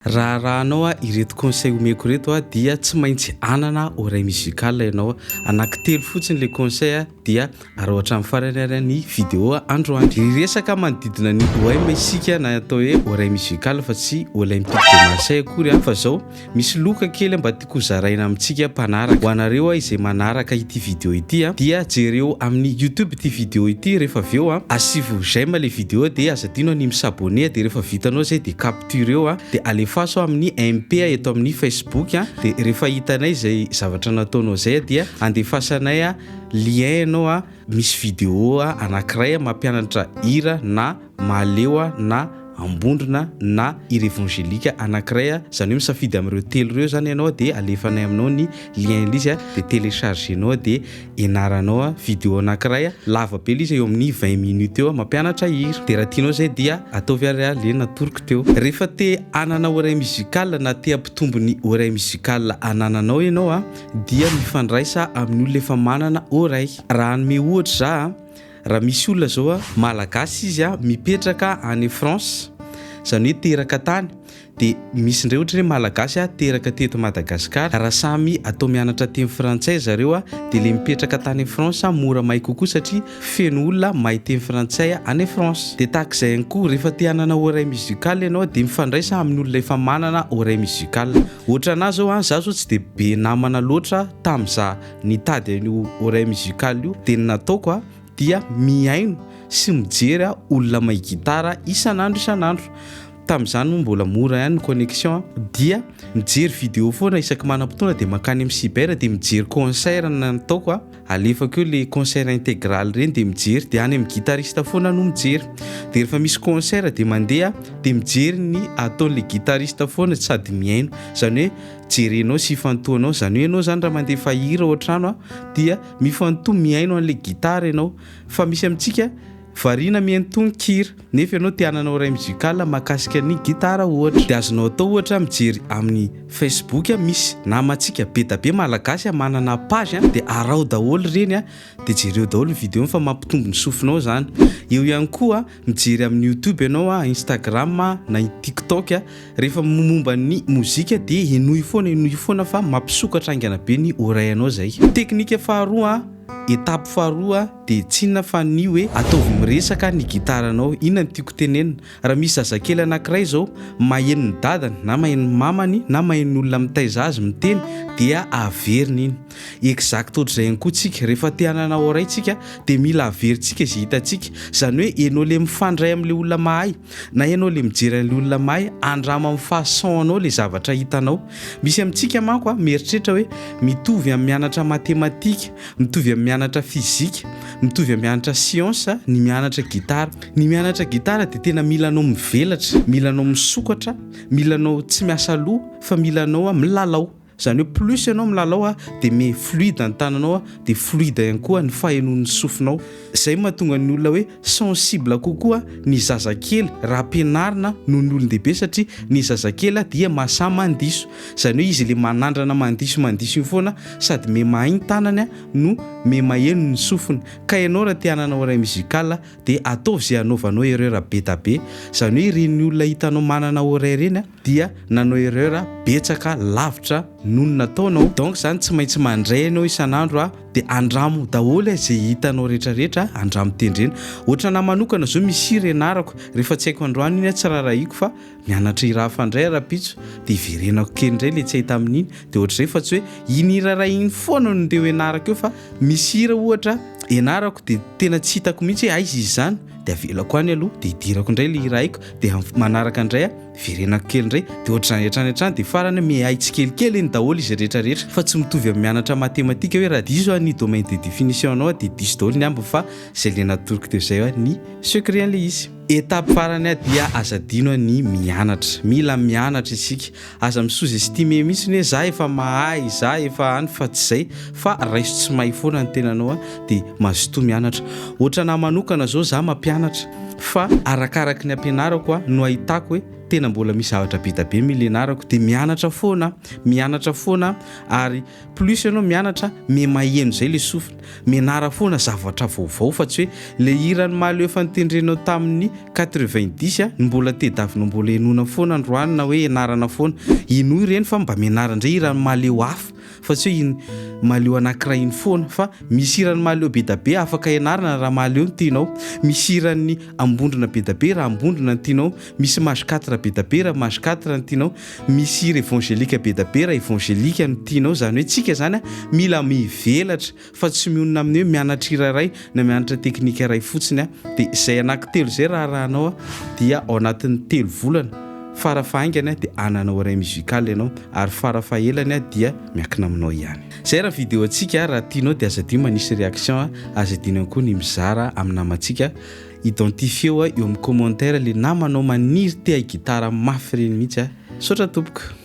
Rahanao ireto conseil omeko reto dia tsy maintsy anana oreille musicale ianao. Anankitelo fotsiny le conseil dia arohatra amin'ny farany ary ny vidéo androany. Resaka manodidina ny OM isika na atao hoe oreille musicale fa tsy Olympique de Marseille akory fa zao misy loka kely mba tiako zaraina amintsika mpanaraka. Ho anareo izay manaraka ity vidéo ity dia jereo amin'ny YouTube ity vidéo ity rehefa aveo asivo j'aime le vidéo dia azadino ny misabone dia rehefa vitanao zay dia captureo dia alefaso amin'ny MP eto amin'ny Facebook dia rehefa hitanay zay zavatra nataonao zay dia andefasanay lien anao misy vidéo anankiray mampianatra hira na maleo na ambondrona na hira évangélika anankiray zany hoe misafidy amin'ireo telo reo zany ianao dia alefanay aminao ny lien izy dia téléchargenao dia ianaranao vidéo anankiray lava be izy eo amin'ny 20 minutes eo mampianatra hira dia raha tianao zay dia ataovy ary le natoriko teo. Rehefa te anana oreille musicale na te hampitombo ny oreille musicale anananao ianao dia mifandraisa amin'olona efa manana oreille. Raha hanome ohatra za raha misy olona zao malagasy izy mipetraka any France zany hoe teraka tany dia misy ndray ohatra hoe malagasy teraka teto Madagasikara raha samy atao mianatra teny frantsay zareo dia le mipetraka tany France mora may kokoa satria feno olona mahay teny frantsay any France. Dia tahak'izay ihany koa rehefa te hanana oreille musicale ianao dia mifandraisa amin'ny olona efa manana oreille musicale. Ohatra anazy zao za zao tsy dia be namana loatra tamin'iza nitady io oreille musicale io dia nataoko dia miaino sy mijery olona mahay gitara isanandro. Tamin'izany mbola mora ihany ny connexion dia mijery vidéo foana isaky manam-potoana dia makany amin'ny cyber dia mijery concert nataoko alefako le concert intégral reny dia mijery dia any amin'ny guitariste foana no mijery dia rehefa misy concert dia mandeha dia mijery ny ataon'le guitariste foana sady miaino zany hoe jerenao sy fantoanao zany hoe ianao zany raha mandefa hira ao an-trano dia mifantoha miaino an'le gitara ianao fa misy amintsika variana miantony kira nefa ianao te hanana oreille musicale mahakasika ny gitara ohatra dia azonao atao ohatra mijery amin'ny Facebook misy namantsika be da be malagasy manana page dia arao daholo reny dia jereo daholo ny vidéo fa mampitombo ny sofinao zany. Eo ihany koa mijery amin'ny YouTube ianao Instagram na TikTok rehefa momba ny mozika dia enoy foana fa mampisokatra aingana be ny oreille anao zay. Teknika faharoa étape faharoa dia tsinona fa ny hoe ataovy miresaka ny gitaranao. Inona no tiako tenenina raha misy zazakely anankiray zao maheno ny dadany na maheno ny mamany na maheno olona mitaiza azy miteny dia averiny iny. Exact ohatr'izay ihany koa tsika rehefa te hanana oreille tsika dia mila averintsika izay hitantsika zany hoe ianao le mifandray amin'le olona mahay na ianao le mijery an'le olona mahay andrama amin'ny fahasanao le zavatra hitanao. Misy amintsika manko mieritreritra hoe mitovy amin'ny mianatra matematika, mitovy amin'ny mianatra fizika, mitovy amin'ny mianatra science ny mianatra gitara. Ny mianatra gitara dia tena milanao mivelatra, milanao misokatra, milanao tsy miasa loha fa milanao milalao zany hoe plus ianao milalao dia me fluide ny tananao dia fluide ihany koa ny fahenon'ny sofinao. Zay mahatonga ny olona hoe sensible kokoa ny zazakely raha ampianarina noho ny olon-dehibe satria ny zazakely dia mahasahy mandiso zany hoe izy le manandrana mandiso iny foana sady me mahay ny tanany no me maheno ny sofiny. Ka ianao raha te hanana oreille musicale dia ataovy izay anaovanao erreur be da be zany hoe ireny olona hitanao manana oreille reny dia nanao erreur betsaka lavitra noho ny nataonao. Donc zany tsy maintsy mandray ianao isanandro dia andramo daholo izay hitanao rehetrarehetra andramo tendrena. Ohatra na manokana zao misy hira ianarako rehefa tsy haiko androany iny tsy rarahiko fa mianatra hira hafa indray rapitso dia iverenako kely indray le tsy hahita amin'iny dia ohatra izay fa tsy hoe iny hira raha iny foana no ndeha ianarako eo fa misy hira ohatra ianarako dia tena tsy hitako mihitsy hoe aiza izy zany dia avelako any aloha dia hidirako indray le hira haiko dia manaraka indray verenako kely indray dia ohatrany hatrany dia farany mihay tsikelikely eny daholo izy rehetrarehetra fa tsy mitovy amin'ny mianatra matematika hoe raha diso ny domaine de définition anao dia diso daholo ny ambo fa zay le natoriko teo zay ny secret an'le izy. Étape farany dia azadino ny mianatra. Mila mianatra isika. Aza misous-estimer mihitsy hoe za efa mahay, za efa any fa tsy zay fa raiso tsy mahay foana ny tenanao dia mazotoa mianatra. Ohatra na manokana zao za mampianatra fa arakaraka ny ampianarako no ahitako hoe tena mbola misy zavatra betabe milenarako dia mianatra foana ary plus ianao mianatra maheno zay le sofina mianara foana zavatra vaovao fa tsy hoe le hirany maleo efa nitendrenao tamin'ny 90 ny mbola tedavinao mbola enona foana androany na hoe ianarana foana ino ireny fa mba mianara indray hirany maleo hafa fa tsy hoe maleo anankiray iny foana fa misy hirany maleo betabe afaka ianarana raha maleo ny tianao, misy hirany ambondrona betabe raha ambondrona ny tianao, misy masikatra betabe raha masikatra ny tianao, misy hira évangélika betabe raha évangélika ny tianao. Zany hoe tsika zany mila mivelatra fa tsy mionona amin'ny hoe mianatra hira ray na mianatra teknika ray fotsiny dia izay anankitelo zay rahanao dia ao anatin'ny 3 volana farafahaingana dia hananao oreille musicale ianao ary farafahelany dia miankina aminao ihany. Zay raha vidéo antsika raha tianao dia aza dio manisy réaction aza dino koa ny mizara amin'ny namantsika identifieo eo amin'ny commentaire le namanao maniry te gitara mafy reny mihitsy. Sotra tompoko.